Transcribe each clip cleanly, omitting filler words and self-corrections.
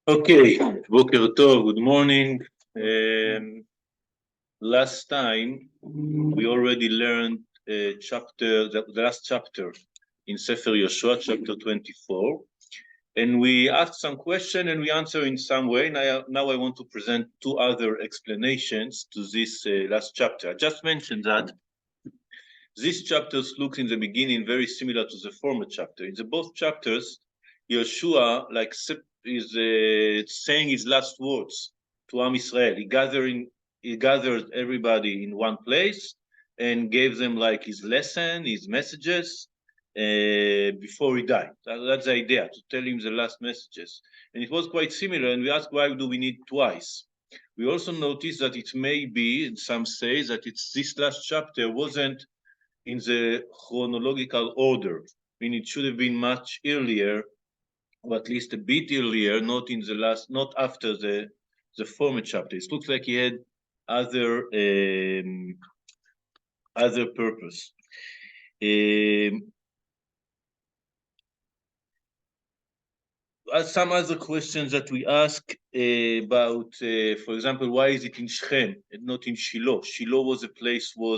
Okay, Boker Tov, good morning. Last time we already learned the last chapter in Sefer Yehoshua, chapter 24, and we asked some question and we answer in some way. Now I want to present two other explanations to this last chapter. I just mentioned that these chapters look in the beginning very similar to the former chapter. In the both chapters, Yehoshua is saying his last words to Am Israel. He gathered everybody in one place and gave them like his lesson, his messages before he died. That's the idea, to tell him the last messages. And it was quite similar, and we asked, why do we need twice? We also noticed that it may be, and some say that it's this last chapter wasn't in the chronological order. I mean, it should have been much earlier, or at least a bit earlier, not after the former chapter. It looks like he had other purpose. Some other questions that we ask about, for example, why is it in Shechem and not in Shiloh? Shiloh was a place where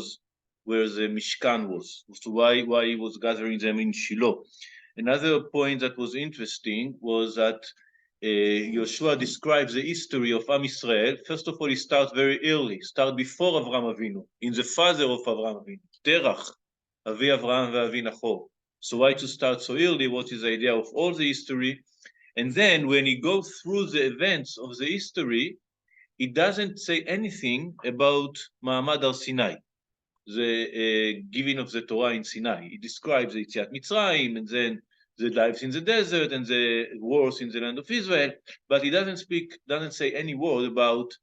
the Mishkan was. So why he was gathering them in Shiloh? Another point that was interesting was that Yehoshua describes the history of Am Israel. First of all, he starts very early, start before Avraham Avinu, in the father of Avraham Avinu, Terach, Avi Avraham ve'Avi Nachor. So why to start so early? What is the idea of all the history? And then when he goes through the events of the history, he doesn't say anything about Ma'amad al-Sinai, the giving of the Torah in Sinai. He describes the Yetziat Mitzrayim, and then the lives in the desert, and the wars in the land of Israel, but he doesn't say any word about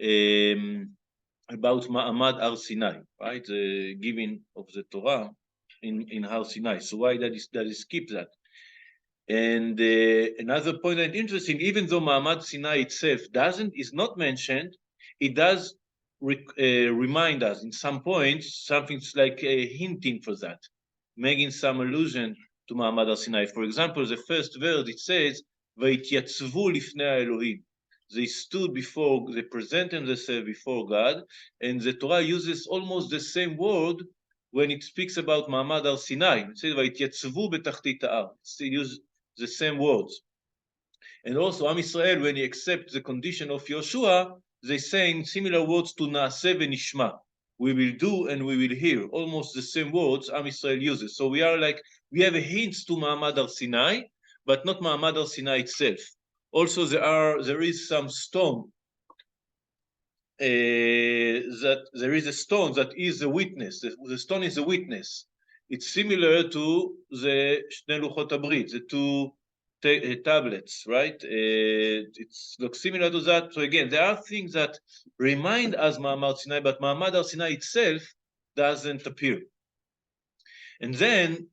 Ma'amad al-Sinai, right? The giving of the Torah in Har Sinai. So why that he skip that? And another point that's interesting, even though Ma'amad Sinai itself is not mentioned, it does remind us in some points, something's like hinting for that, making some allusion to Ma'amad Sinai. For example, the first verse, it says, "Vayityatzvu lifnei Elohim." They stood before, they presented themselves before God, and the Torah uses almost the same word when it speaks about Ma'amad Sinai. It says, "Vayityatzvu betachtit ha'ar." It uses the same words. And also Am Israel, when he accepts the condition of Yehoshua, they saying similar words to Naaseh v'nishma. We will do and we will hear. Almost the same words Am Israel uses. So we have a hints to Ma'amad al-Sinai, but not Ma'amad al-Sinai itself. Also there is some stone, that there is a stone that is a witness. The stone is a witness. It's similar to the Shnei Luchot HaBrit, the two tablets, right? It looks similar to that. So again, there are things that remind us Ma'amad Sinai, but Ma'amad al-Sinai itself doesn't appear. And then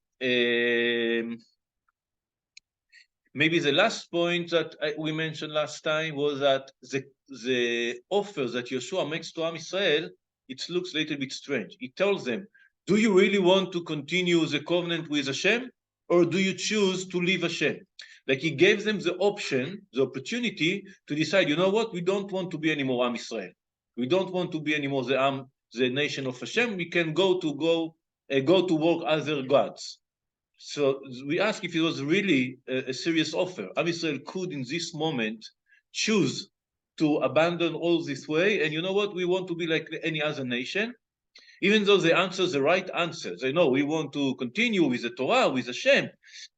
maybe the last point that we mentioned last time was that the offer that Yehoshua makes to Am Israel, it looks a little bit strange. He tells them, do you really want to continue the covenant with Hashem, or do you choose to leave Hashem? Like he gave them the option, the opportunity to decide, you know what, we don't want to be anymore Am Israel. We don't want to be anymore the nation of Hashem. We can go to work other gods. So we ask if it was really a serious offer. Am Israel could, in this moment, choose to abandon all this way, and you know what? We want to be like any other nation, even though they answer the right answers. They know we want to continue with the Torah, with Hashem,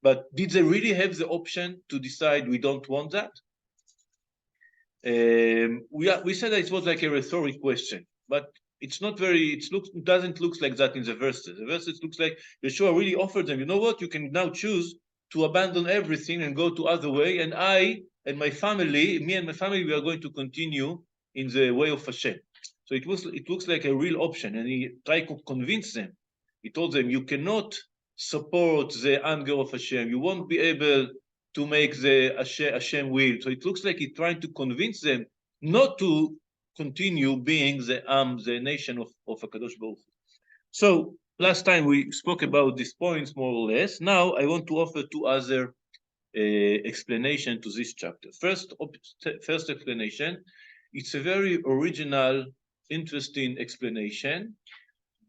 but did they really have the option to decide we don't want that? We said that it was like a rhetoric question, but it's not very, it doesn't look like that in the verses. The verses looks like Yehoshua really offered them, you know what, you can now choose to abandon everything and go to other way, and me and my family, we are going to continue in the way of Hashem. So it looks like a real option, and he tried to convince them. He told them, you cannot support the anger of Hashem. You won't be able to make the Hashem will. So it looks like he's trying to convince them not to continue being the nation of HaKadosh Baruch Hu. So last time we spoke about these points more or less. Now I want to offer two other explanation to this chapter. First explanation, it's a very original, interesting explanation,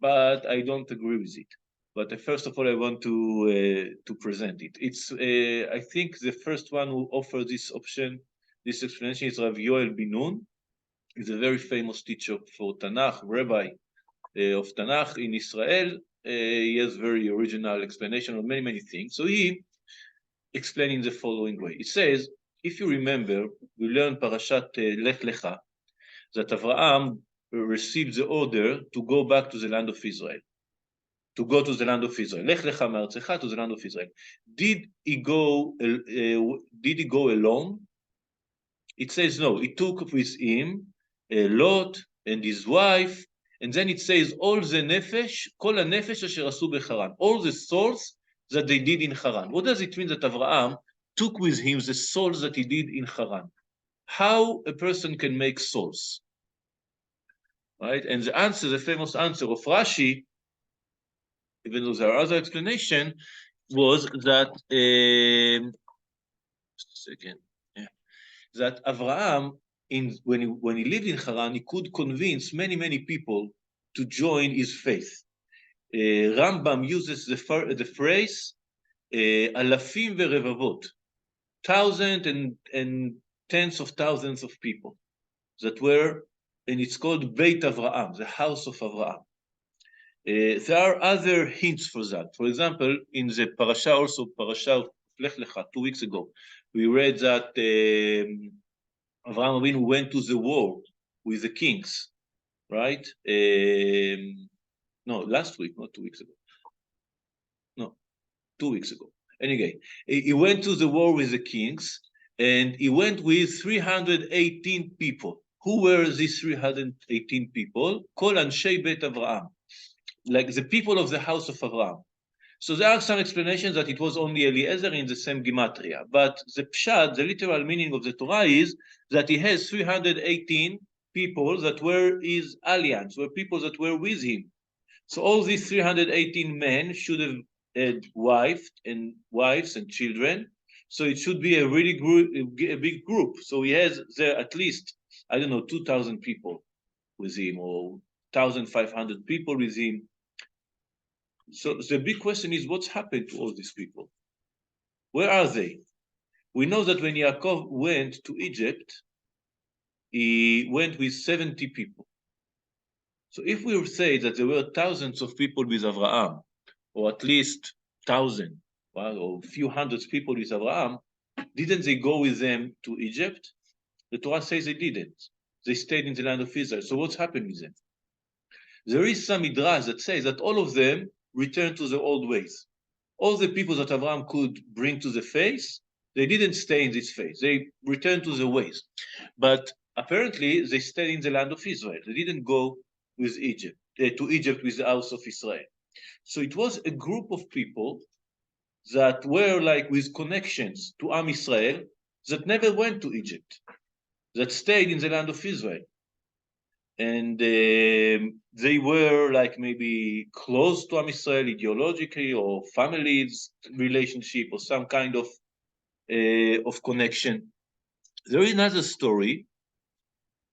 but I don't agree with it. But first of all, I want to present it. It's I think the first one who offered this option, this explanation, is Rav Yoel bin Nun. He's a very famous teacher for Tanakh, rabbi of Tanakh in Israel. He has very original explanation of many things. So he explained in the following way. It says, if you remember, we learned Parashat Lech Lecha, that Avraham received the order to go back to the land of Israel. To go to the land of Israel. Lech Lecha Me'artzecha, to the land of Israel. Did he go alone? It says no. He took with him Lot and his wife, and then it says all the nefesh, kol hanefesh asher asu becharan, all the souls that they did in Haran. What does it mean that Avraham took with him the souls that he did in Haran? How a person can make souls, right? And the answer, the famous answer of Rashi, even though there are other explanations, was that that Avraham, when he lived in Haran, he could convince many people to join his faith. Rambam uses the phrase alafim verevavot, thousands and tens of thousands of people that were, and it's called Beit Avraham, the house of Avraham. There are other hints for that. For example, in the parasha, also parasha of Lech Lecha, 2 weeks ago, we read that Avraham Avinu went to the war with the kings, right? No, last week, not 2 weeks ago. No, 2 weeks ago. Anyway, he went to the war with the kings, and he went with 318 people. Who were these 318 people? Kol Anshei Beit Avraham, like the people of the house of Avraham. So there are some explanations that it was only Eliezer in the same gematria, but the pshat, the literal meaning of the Torah is that he has 318 people that were his alliance, were people that were with him. So all these 318 men should have had wives and children. So it should be a really a big group. So he has there at least, I don't know, 2,000 people with him, or 1,500 people with him. So the big question is, what's happened to all these people? Where are they? We know that when Yaakov went to Egypt, he went with 70 people. So if we say that there were thousands of people with Avraham, or at least 1,000, or a few hundreds people with Avraham, didn't they go with them to Egypt? The Torah says they didn't. They stayed in the land of Israel. So what's happened with them? There is some midrash that says that all of them returned to the old ways. All the people that Avraham could bring to the faith, they didn't stay in this faith. They returned to the ways. But apparently they stayed in the land of Israel. They didn't go with Egypt, to Egypt with the house of Israel. So it was a group of people that were like with connections to Am Israel that never went to Egypt, that stayed in the land of Israel. And they were like maybe close to Am Israel ideologically, or families relationship, or some kind of connection. There is another story,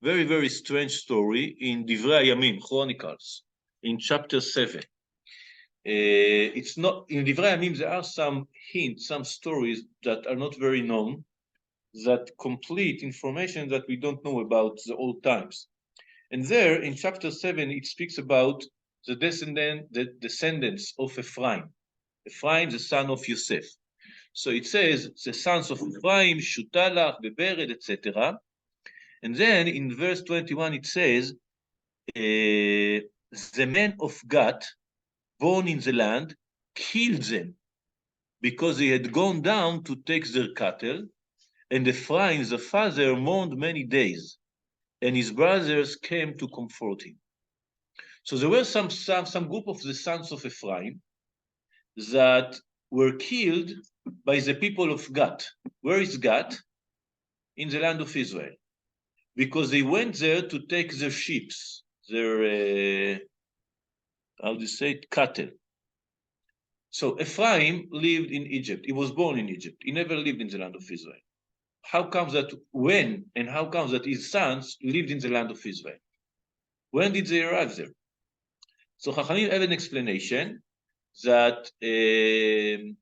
very strange story, in Divrei Hayamim, Chronicles, in chapter 7. It's not in Divrei Hayamim. There are some hints, some stories that are not very known, that complete information that we don't know about the old times. And there, in chapter 7, it speaks about the descendants of Ephraim. Ephraim, the son of Yosef. So it says, the sons of Ephraim, Shutalach, Bebered, etc. And then in verse 21, it says, the men of Gad, born in the land, killed them because they had gone down to take their cattle, and Ephraim, the father, mourned many days, and his brothers came to comfort him. So there were some group of the sons of Ephraim that were killed by the people of Gad. Where is Gad? In the land of Israel. Because they went there to take their sheep, their, how do you say it, cattle. So Ephraim lived in Egypt. He was born in Egypt. He never lived in the land of Israel. How comes that when and how comes that his sons lived in the land of Israel? When did they arrive there? So Chachamim have an explanation that the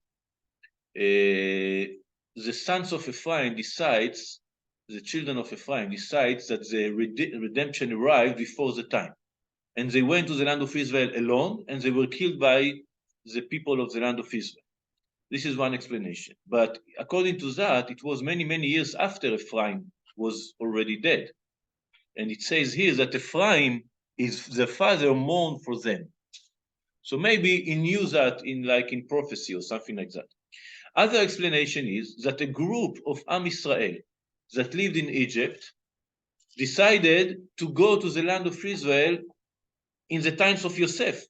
sons of Ephraim decides, the children of Ephraim decides that the redemption arrived before the time. And they went to the land of Israel alone, and they were killed by the people of the land of Israel. This is one explanation. But according to that, it was many, many years after Ephraim was already dead. And it says here that Ephraim is the father mourned for them. So maybe he knew that in prophecy or something like that. Other explanation is that a group of Am Israel that lived in Egypt decided to go to the land of Israel in the times of Yosef.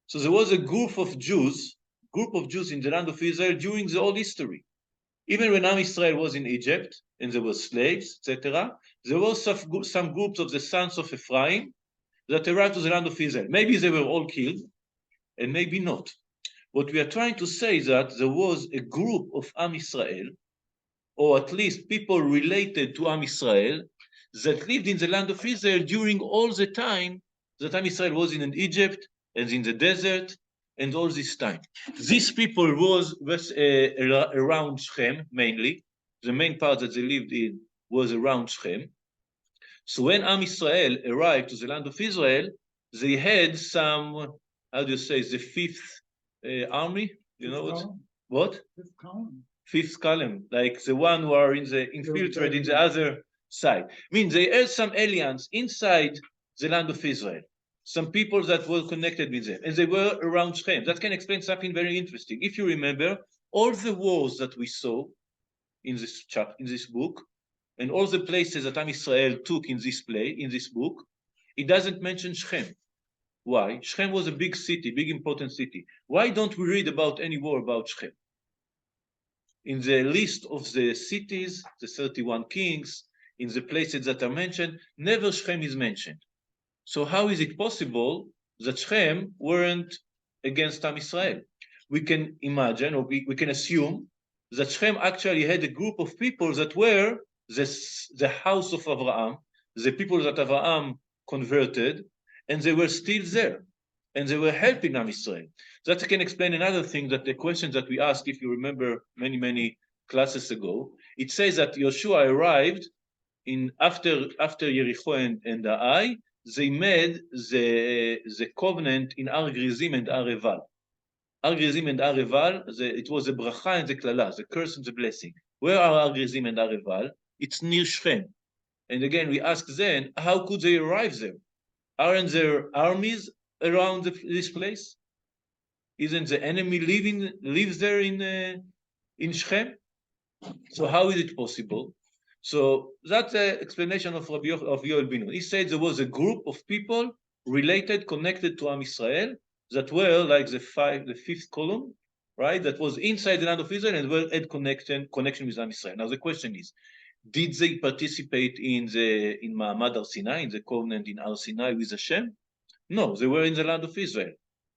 So there was a group of Jews in the land of Israel during the old history. Even when Am Israel was in Egypt and there were slaves, etc., there were some groups of the sons of Ephraim that arrived to the land of Israel. Maybe they were all killed, and maybe not. What we are trying to say is that there was a group of Am Israel, or at least people related to Am Israel, that lived in the land of Israel during all the time that Am Israel was in Egypt and in the desert and all this time. These people was around Shechem mainly. The main part that they lived in was around Shechem. So when Am Israel arrived to the land of Israel, they had some, how do you say, the fifth army? You know what? What? Fifth column. Fifth column, like the one who are infiltrated in the other side. I mean, they had some aliens inside the land of Israel, some people that were connected with them, and they were around Shechem. That can explain something very interesting. If you remember, all the wars that we saw in this book, and all the places that Am Israel took in this book, it doesn't mention Shechem. Why? Shechem was a big city, big important city. Why don't we read about any war about Shechem? In the list of the cities, the 31 kings, in the places that are mentioned, never Shechem is mentioned. So how is it possible that Shechem weren't against Am Israel? We can imagine, or we can assume, that Shechem actually had a group of people that were the house of Abraham, the people that Abraham converted, and they were still there, and they were helping Am Israel. That can explain another thing, that the question that we asked, if you remember many, many classes ago, it says that Yehoshua arrived after Yericho and Ai, they made the covenant in Ar Grizim and Ar Eval. Ar Grizim and Ar Eval, it was the bracha and the klala, the curse and the blessing. Where are Ar Grizim and Ar Eval? It's near Shechem. And again, we ask then, how could they arrive there? Aren't there armies around this place? Isn't the enemy lives there in Shechem? So how is it possible? So that's the explanation of Yoel Bin Nun. He said there was a group of people related, connected to Am Israel, that were like the fifth column, right? That was inside the land of Israel and were had connection with Am Israel. Now the question is, did they participate in Ma'amad Har Sinai, in the covenant in Har Sinai with Hashem? No, they were in the land of Israel.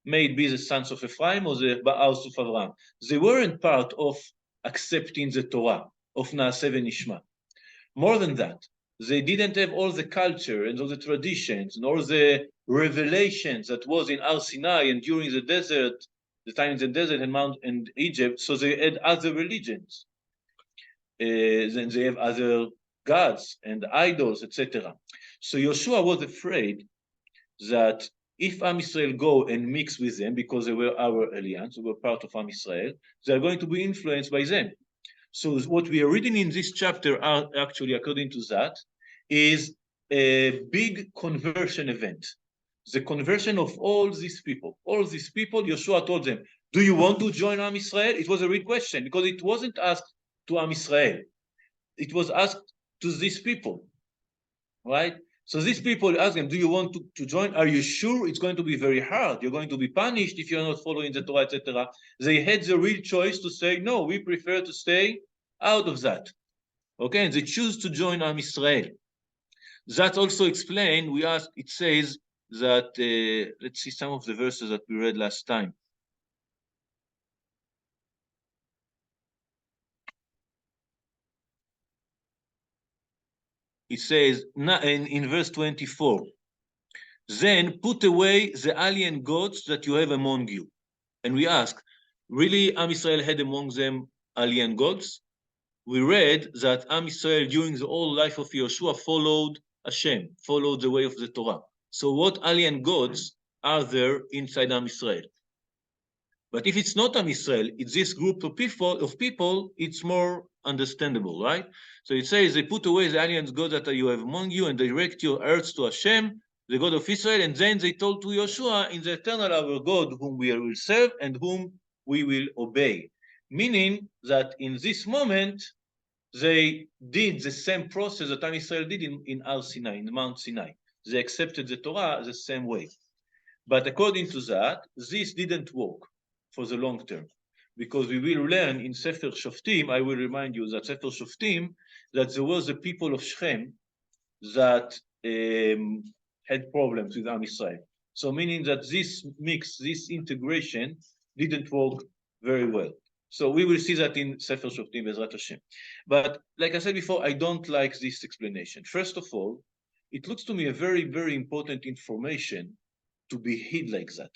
May it be the sons of Ephraim or the house of Abraham. They weren't part of accepting the Torah of Naaseh v'Nishma. More than that, they didn't have all the culture and all the traditions and all the revelations that was in Har Sinai and during the desert, the time in the desert and Egypt. So they had other religions. Then they have other gods and idols, etc. So Yehoshua was afraid that if Am Israel go and mix with them, because they were our alliance, they were part of Am Israel, they are going to be influenced by them. So what we are reading in this chapter, are actually, according to that, is a big conversion event. The conversion of all these people. All these people, Yehoshua told them, do you want to join Am Israel? It was a real question, because it wasn't asked to Am Israel. It was asked to these people, right? So these people ask them, do you want to join? Are you sure? It's going to be very hard. You're going to be punished if you're not following the Torah, etc. They had the real choice to say, no, we prefer to stay out of that. Okay, and they choose to join Am Israel. That also explained, it says that, let's see some of the verses that we read last time. it says in verse 24, then put away the alien gods that you have among you. And we ask, really, Am Israel had among them alien gods? We read that Am Israel during the whole life of Yehoshua followed Hashem, followed the way of the Torah. So what alien gods are there inside Am Israel? But if it's not Am Israel, it's this group of people, it's more understandable, right? So it says they put away the alien gods that you have among you and direct your hearts to Hashem, the God of Israel, and then they told to Yehoshua, in the eternal our God, whom we will serve and whom we will obey. Meaning that in this moment, they did the same process that Am Israel did in Har Sinai, in Mount Sinai. They accepted the Torah the same way. But according to that, this didn't work for the long term. Because we will learn in Sefer Shoftim, I will remind you that Sefer Shoftim, that there was a people of Shechem that had problems with Am Israel. So meaning that this mix, this integration didn't work very well. So we will see that in Sefer Shoftim, Bezrat Hashem. But like I said before, I don't like this explanation. First of all, it looks to me a very, very important information to be hid like that.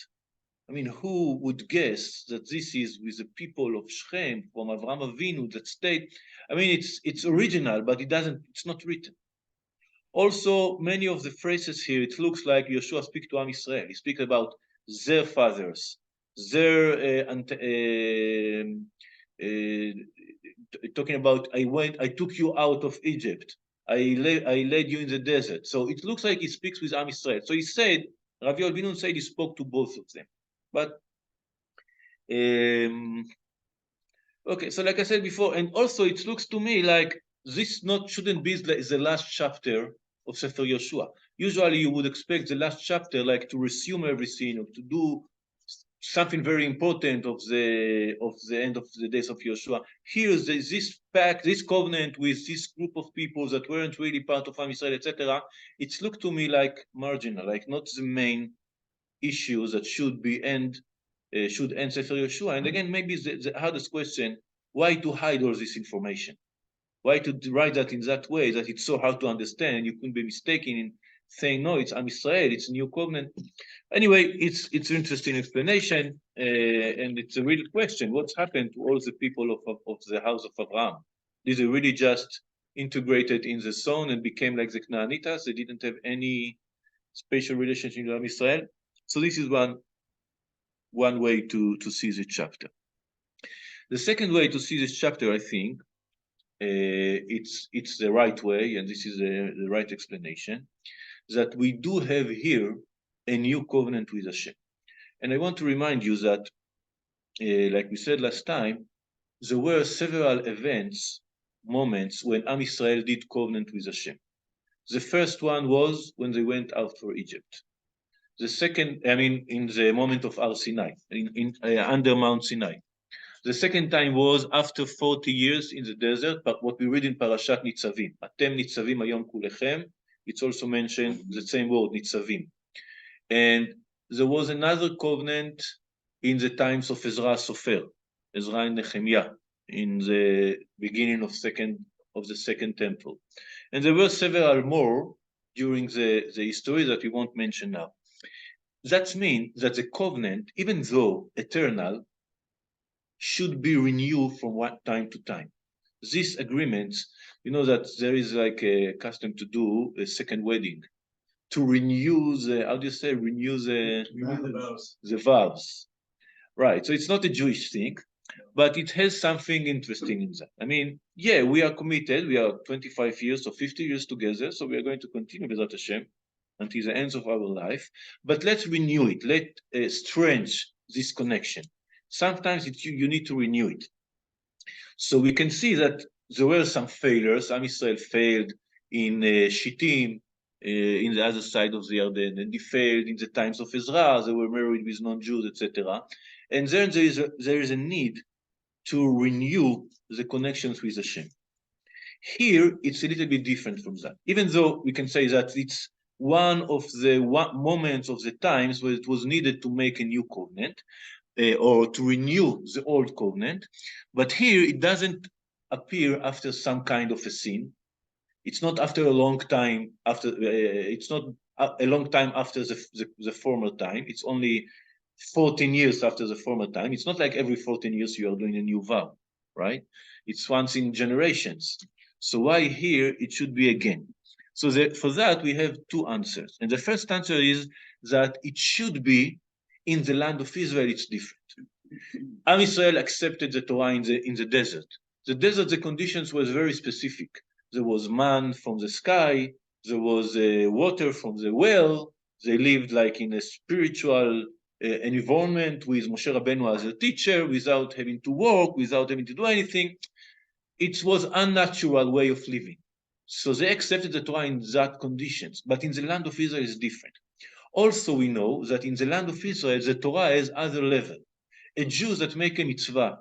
I mean, who would guess that this is with the people of Shechem from Avraham Avinu that stayed? I mean, it's original, but it's not written. Also, many of the phrases here, it looks like Yehoshua speaks to Am Israel. He speaks about their fathers, their talking about I took you out of Egypt. I led you in the desert. So it looks like he speaks with Am Israel. So he said, Rav Yoel Ben Nun said he spoke to both of them. But okay, so like I said before, and also it looks to me like this shouldn't be the last chapter of Sefer Yehoshua. Usually you would expect the last chapter like to resume everything or to do something very important of the end of the days of Yehoshua. Here is this pact, this covenant with this group of people that weren't really part of Am Israel, etc. It's looked to me like marginal, like not the main issues that should end Sefer Yehoshua. And again, maybe the hardest question: why to hide all this information? Why to write that in that way that it's so hard to understand and you couldn't be mistaken in saying no, it's Am Israel, it's a new covenant. Anyway, it's an interesting explanation, and it's a real question: what's happened to all the people of the house of Abraham? Did they really just integrated in the zone and became like the Canaanitas? They didn't have any special relationship with Am Israel. So this is one way to see this chapter. The second way to see this chapter, I think, it's the right way, and this is the right explanation, that we do have here a new covenant with Hashem. And I want to remind you that, like we said last time, there were several moments when Am Israel did covenant with Hashem. The first one was when they went out for Egypt. The second, I mean, in the moment of Har Sinai, under Mount Sinai. The second time was after 40 years in the desert, but what we read in Parashat Nitzavim. Atem Nitzavim Hayom Kulechem. It's also mentioned the same word, Nitzavim. And there was another covenant in the times of Ezra Sofer, Ezra and Nehemiah, in the beginning of the second temple. And there were several more during the history that we won't mention now. That means that the covenant, even though eternal, should be renewed from time to time. These agreements, you know that there is like a custom to do a second wedding, to renew the vows. Right, so it's not a Jewish thing, but it has something interesting in that. I mean, yeah, we are committed, we are 25 years or 50 years together, so we are going to continue with Hashem until the end of our life, but let's renew it, let's strengthen this connection. Sometimes you need to renew it. So we can see that there were some failures. Am Israel failed in Shittim, in the other side of the Yarden, and they failed in the times of Ezra. They were married with non-Jews, etc. And then there is a need to renew the connections with Hashem. Here, it's a little bit different from that. Even though we can say that it's one of the moments of the times where it was needed to make a new covenant, or to renew the old covenant, but here it doesn't appear after some kind of a sin. It's not after a long time after. It's not a long time after the former time. It's only 14 years after the former time. It's not like every 14 years you are doing a new vow, right? It's once in generations. So why here it should be again? So for that we have two answers. And the first answer is that it should be in the land of Israel, it's different. Am Israel accepted the Torah in the desert. The desert, the conditions was very specific. There was man from the sky, there was water from the well, they lived like in a spiritual environment with Moshe Rabbeinu as a teacher, without having to work, without having to do anything. It was unnatural way of living. So they accepted the Torah in that conditions, but in the land of Israel is different. Also, we know that in the land of Israel, the Torah has other level. A Jew that make a mitzvah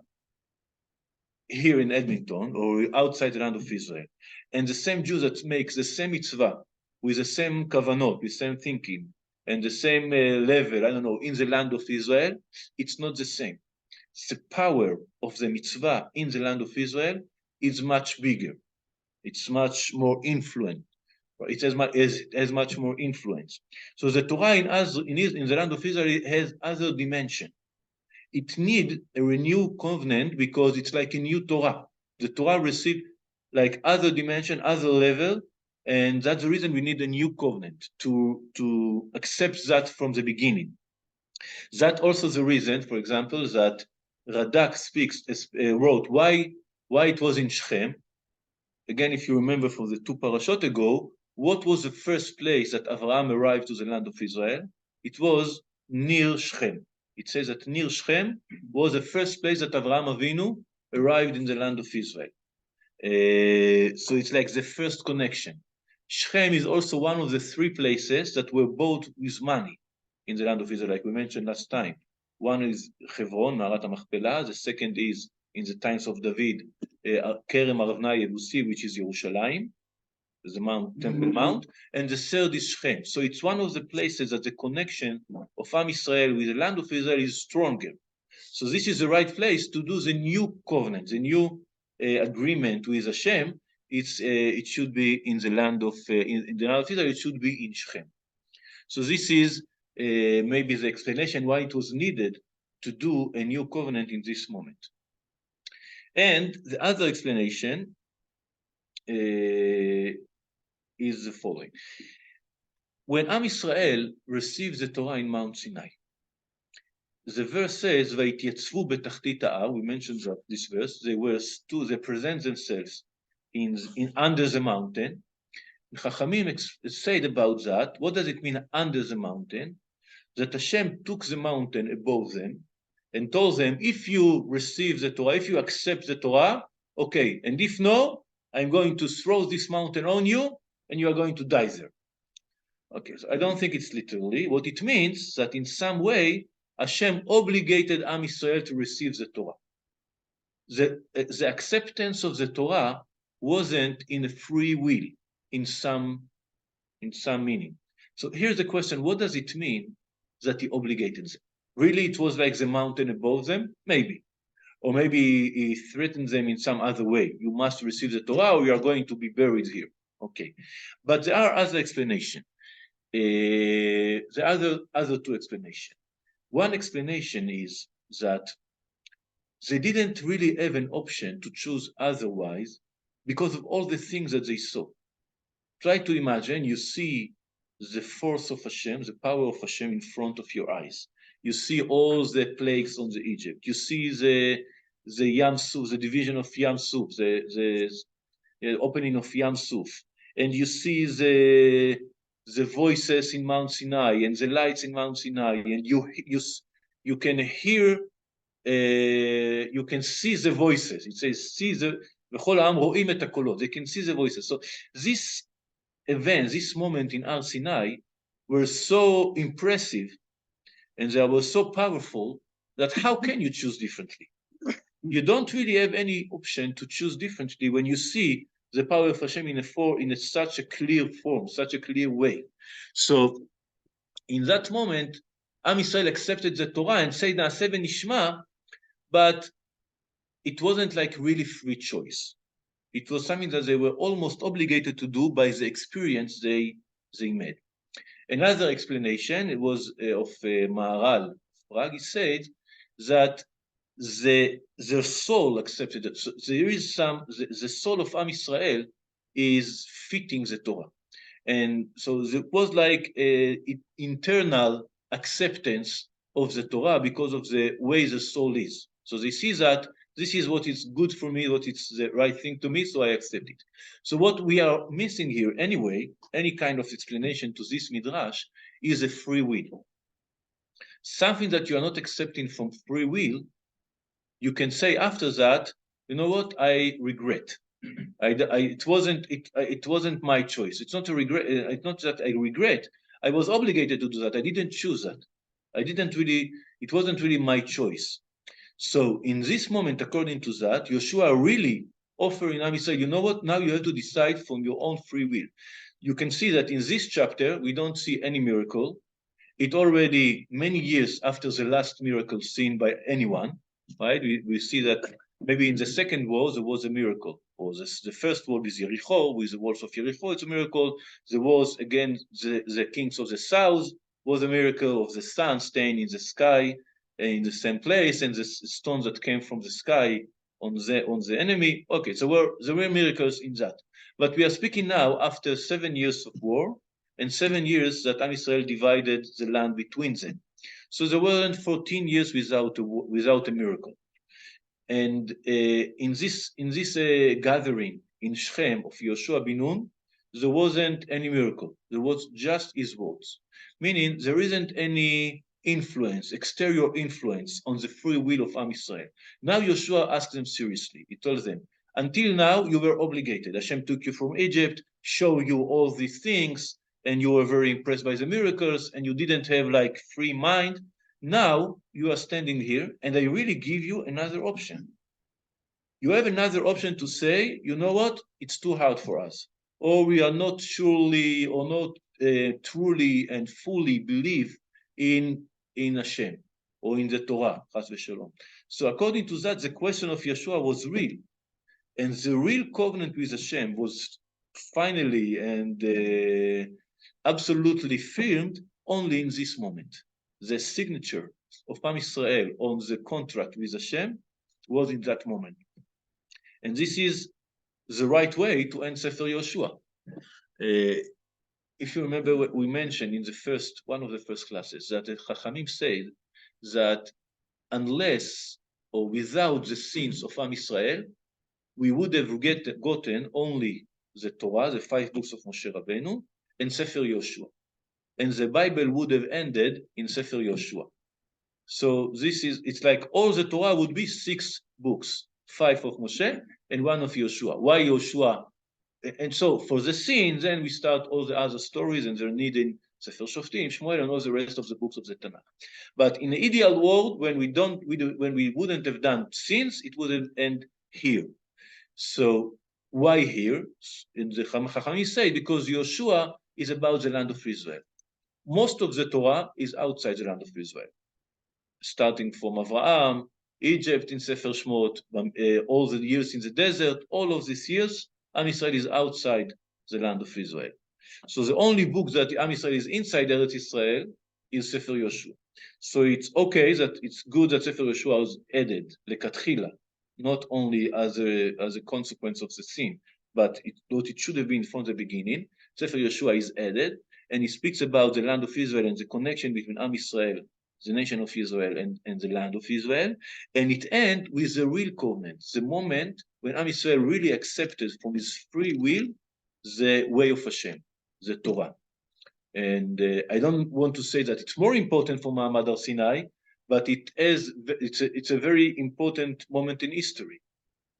here in Edmonton or outside the land of Israel, and the same Jew that makes the same mitzvah with the same kavanot, with the same thinking, and the same level, I don't know, in the land of Israel, it's not the same. The power of the mitzvah in the land of Israel is much bigger. It's much more influent. It has much more influence. So the Torah in the land of Israel has other dimension. It needs a renewed covenant because it's like a new Torah. The Torah received like other dimension, other level, and that's the reason we need a new covenant to accept that from the beginning. That also the reason, for example, that Radak wrote why it was in Shechem. Again, if you remember from the two parashot ago, what was the first place that Abraham arrived to the land of Israel? It was near Shechem. It says that near Shechem was the first place that Abraham Avinu arrived in the land of Israel. So it's like the first connection. Shechem is also one of the three places that were bought with money in the land of Israel, like we mentioned last time. One is Hebron, Ma'arat HaMachpelah. The second is, in the times of David, Kerem Aravna Yebusi, which is Yerushalayim, the Mount, Temple Mount, and the third is Shechem. So it's one of the places that the connection of Am Israel with the land of Israel is stronger. So this is the right place to do the new covenant, the new agreement with Hashem. It should be in the land of Israel. It should be in Shechem. So this is maybe the explanation why it was needed to do a new covenant in this moment. And the other explanation is the following. When Am Israel received the Torah in Mount Sinai, the verse says, "Vayityatzvu betachtit ha'ar." We mentioned that this verse. They present themselves in under the mountain. Chachamim said about that. What does it mean under the mountain? That Hashem took the mountain above them and told them, if you receive the Torah, if you accept the Torah, okay, and if no, I'm going to throw this mountain on you and you are going to die there. Okay, so I don't think it's literally. What it means that in some way, Hashem obligated Am Yisrael to receive the Torah. The acceptance of the Torah wasn't in a free will, in some meaning. So here's the question, what does it mean that he obligated them? Really, it was like the mountain above them? Maybe. Or maybe he threatened them in some other way. You must receive the Torah or you are going to be buried here. Okay. But there are other explanations. There are other two explanations. One explanation is that they didn't really have an option to choose otherwise because of all the things that they saw. Try to imagine you see the force of Hashem, the power of Hashem in front of your eyes. You see all the plagues on the Egypt. You see the Yam Suf, the division of Yam Suf, the opening of Yam Suf, and you see the voices in Mount Sinai and the lights in Mount Sinai, and you can hear, you can see the voices. It says, see the v'chol ha'am ro'im et hakolot. They can see the voices. So this event, this moment in Har Sinai were so impressive and they were so powerful that how can you choose differently? You don't really have any option to choose differently when you see the power of Hashem in such a clear form, such a clear way. So in that moment, Am Yisrael accepted the Torah and said Na'aseh v'nishma, but it wasn't like really free choice. It was something that they were almost obligated to do by the experience they made. Another explanation, it was of Maharal Prague. He said that their soul accepted it. So there is the soul of Am Israel is fitting the Torah. And so it was like internal acceptance of the Torah because of the way the soul is. So they see that this is what is good for me, what is the right thing to me, so I accept it. So what we are missing here anyway, any kind of explanation to this midrash, is a free will. Something that you are not accepting from free will, you can say after that, you know what, I regret. It wasn't my choice. It's not a regret. It's not that I regret. I was obligated to do that. I didn't choose that. I didn't really. It wasn't really my choice. So in this moment, according to that, Yehoshua really offering Am Yisrael, you know what? Now you have to decide from your own free will. You can see that in this chapter we don't see any miracle. It already many years after the last miracle seen by anyone, right? We see that maybe in the second war there was a miracle, or the first war is Jericho, with the walls of Jericho, it's a miracle. There was again the kings of the south was a miracle of the sun staying in the sky in the same place, and the stones that came from the sky on the enemy. Okay, so there were miracles in that. But we are speaking now after 7 years of war, and 7 years that Am Israel divided the land between them. So there weren't 14 years without a miracle. And in this gathering in Shechem of Yehoshua bin Nun, there wasn't any miracle. There was just his words, meaning there isn't any influence, exterior influence on the free will of Am Israel. Now Yehoshua asked them seriously. He told them, until now you were obligated. Hashem took you from Egypt, showed you all these things, and you were very impressed by the miracles, and you didn't have like free mind. Now you are standing here, and I really give you another option. You have another option to say, you know what, it's too hard for us, or we are not surely or not truly and fully believe in Hashem or in the Torah, chas v'shalom. So according to that, the question of Yehoshua was real, and the real covenant with Hashem was finally and absolutely firmed only in this moment. The signature of Am Israel on the contract with Hashem was in that moment. And this is the right way to end Sefer Yehoshua. If you remember what we mentioned in one of the first classes, that the Chachamim said that unless or without the sins of Am Israel, we would have gotten only the Torah, the 5 books of Moshe Rabbeinu, and Sefer Yehoshua. And the Bible would have ended in Sefer Yehoshua. So it's like all the Torah would be 6 books, 5 of Moshe and 1 of Yehoshua. Why Yehoshua? And so for the scene, then we start all the other stories, and they're needing Sefer Shoftim, Shmuel, and all the rest of the books of the Tanakh. But in the ideal world, when we wouldn't have done sins, it wouldn't end here. So why here? And the Chachamim say because Yehoshua is about the land of Israel. Most of the Torah is outside the land of Israel, starting from Avraham, Egypt in Sefer Shmot, all the years in the desert, all of these years, Am Israel is outside the land of Israel. So the only book that Am Israel is inside Eretz Israel is Sefer Yehoshua. So it's okay that it's good that Sefer Yehoshua was added, lekatchila, not only as a consequence of the sin, but what it should have been from the beginning. Sefer Yehoshua is added, and he speaks about the land of Israel and the connection between Am Israel, the nation of Israel, and the land of Israel. And it ends with the real covenant, the moment when Am Israel really accepted from his free will the way of Hashem, the Torah. And I don't want to say that it's more important for Ma'amad Har Sinai, but it's a very important moment in history.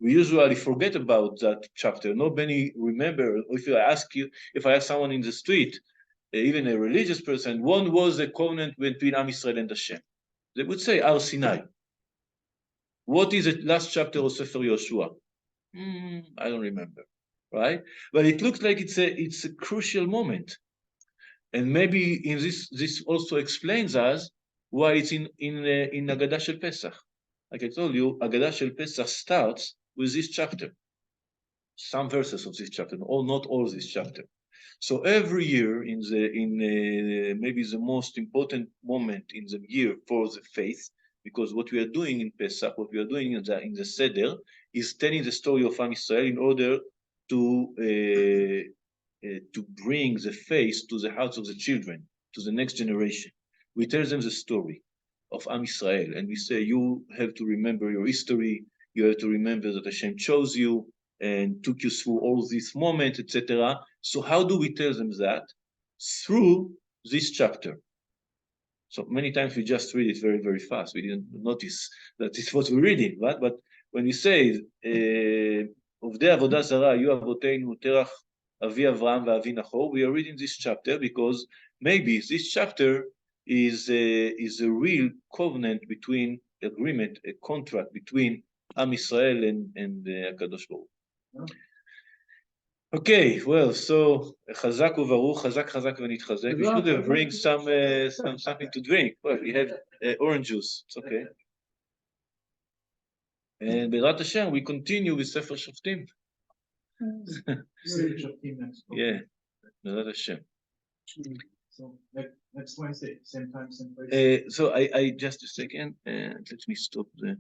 We usually forget about that chapter. Nobody remember. If I ask someone in the street, even a religious person, one was a covenant between Am Israel and Hashem. They would say Har Sinai. What is the last chapter of Sefer Yehoshua? I don't remember, right? But it looks like it's a crucial moment, and maybe in this also explains us why it's in Haggadah Shel Pesach. Like I told you, Haggadah Shel Pesach starts with this chapter. some verses of this chapter, not all this chapter. So every year maybe the most important moment in the year for the faith, because what we are doing in Pesach, what we are doing in the Seder, is telling the story of Am Israel in order to bring the faith to the hearts of the children, to the next generation. We tell them the story of Am Israel, and we say, you have to remember your history, you have to remember that Hashem chose you and took you through all these moments, etc. So how do we tell them that? Through this chapter. So many times we just read it very, very fast. We didn't notice that it's what we're reading, right? But when we say, Ovdei Avodah Zarah, Yu Avoteinu Terach Avi Avraham V'Avi Nachor, we are reading this chapter because maybe this chapter is a real covenant between, agreement, a contract between Am Israel and HaKadosh Baruch Hu. Okay, well, so Chazak uvaruch, Chazak v'nitchazek. We should have bring something to drink. Well, we have orange juice. It's okay. And Be'erat Hashem, we continue with Sefer Shoftim. Yeah, Be'erat Hashem. So next Wednesday, same time, same place. So I just a second. Let me stop the.